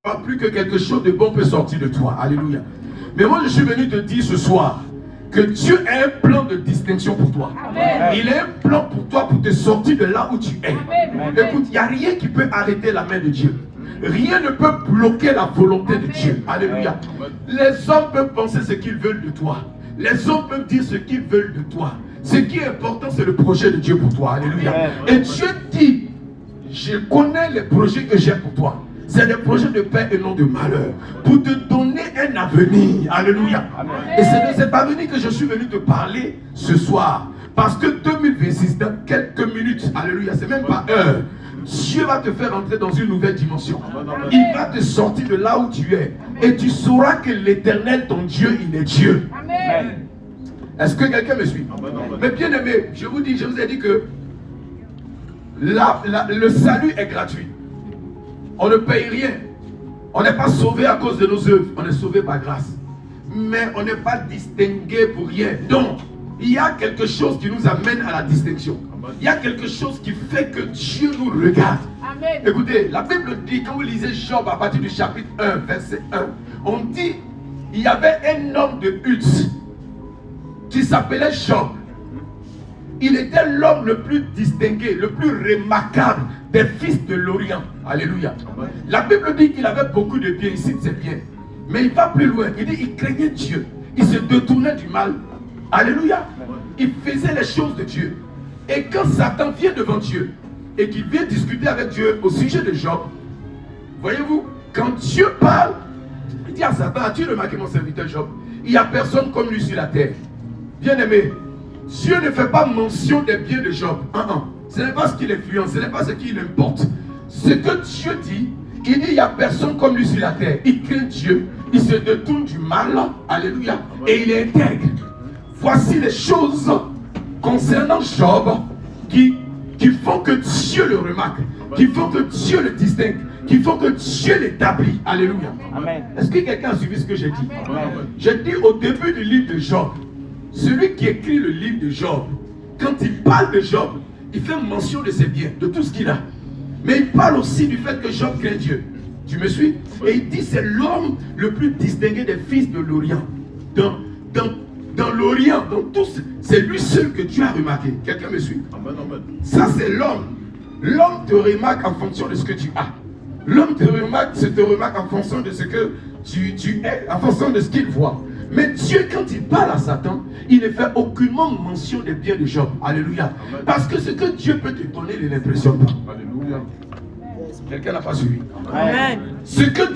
Pas plus que quelque chose de bon peut sortir de toi. Alléluia. Mais moi, je suis venu te dire ce soir que Dieu a un plan de distinction pour toi. Amen. Il a un plan pour toi pour te sortir de là où tu es. Amen. Écoute, il n'y a rien qui peut arrêter la main de Dieu. Rien ne peut bloquer la volonté de Dieu. Alléluia. Les hommes peuvent penser ce qu'ils veulent de toi. Les hommes peuvent dire ce qu'ils veulent de toi. Ce qui est important, c'est le projet de Dieu pour toi. Alléluia. Et Dieu dit, je connais les projets que j'ai pour toi. C'est des projets de paix et non de malheur. Pour te donner un avenir. Alléluia. Amen. Et c'est de cet avenir que je suis venu te parler ce soir. Parce que 2026, dans quelques minutes, alléluia, c'est même pas heure, Dieu va te faire entrer dans une nouvelle dimension. Il va te sortir de là où tu es. Et tu sauras que l'Éternel, ton Dieu, il est Dieu. Amen. Est-ce que quelqu'un me suit? Mais bien aimé, je vous ai dit que le salut est gratuit. On ne paye rien. On n'est pas sauvé à cause de nos œuvres. On est sauvé par grâce. Mais on n'est pas distingué pour rien. Donc, il y a quelque chose qui nous amène à la distinction. Il y a quelque chose qui fait que Dieu nous regarde. Amen. Écoutez, la Bible dit, quand vous lisez Job à partir du chapitre 1, verset 1, on dit, il y avait un homme de Uz qui s'appelait Job. Il était l'homme le plus distingué, le plus remarquable des fils de l'Orient. Alléluia. La Bible dit qu'il avait beaucoup de biens, ici c'est bien. Mais il va plus loin. Il dit qu'il craignait Dieu. Il se détournait du mal. Alléluia. Il faisait les choses de Dieu. Et quand Satan vient devant Dieu et qu'il vient discuter avec Dieu au sujet de Job, voyez-vous, quand Dieu parle, il dit à Satan, as-tu remarqué mon serviteur Job? Il n'y a personne comme lui sur la terre. Bien aimé, Dieu ne fait pas mention des biens de Job. Ce n'est pas ce qui l'influence, ce n'est pas ce qui l'importe. Ce que Dieu dit, il dit, il n'y a personne comme lui sur la terre. Il craint Dieu, il se détourne du mal, alléluia, et il est intègre. Voici les choses concernant Job qui font que Dieu le remarque, qui font que Dieu le distingue, qui font que Dieu l'établit. Alléluia. Est-ce que quelqu'un a suivi ce que j'ai dit? J'ai dit au début du livre de Job, celui qui écrit le livre de Job, quand il parle de Job, il fait mention de ses biens, de tout ce qu'il a. Mais il parle aussi du fait que Job craint Dieu. Tu me suis? Et il dit c'est l'homme le plus distingué des fils de l'Orient. Dans l'Orient, dans tous, c'est lui seul que Dieu a remarqué. Quelqu'un me suit? Ça c'est l'homme. L'homme te remarque en fonction de ce que tu as. L'homme te remarque en fonction de ce que tu es, en fonction de ce qu'il voit. Mais Dieu, quand il parle à Satan, il ne fait aucunement mention des biens de Job. Alléluia. Parce que ce que Dieu peut te donner, il ne l'impressionne pas. Alléluia. Quelqu'un n'a pas suivi. Amen. Ce que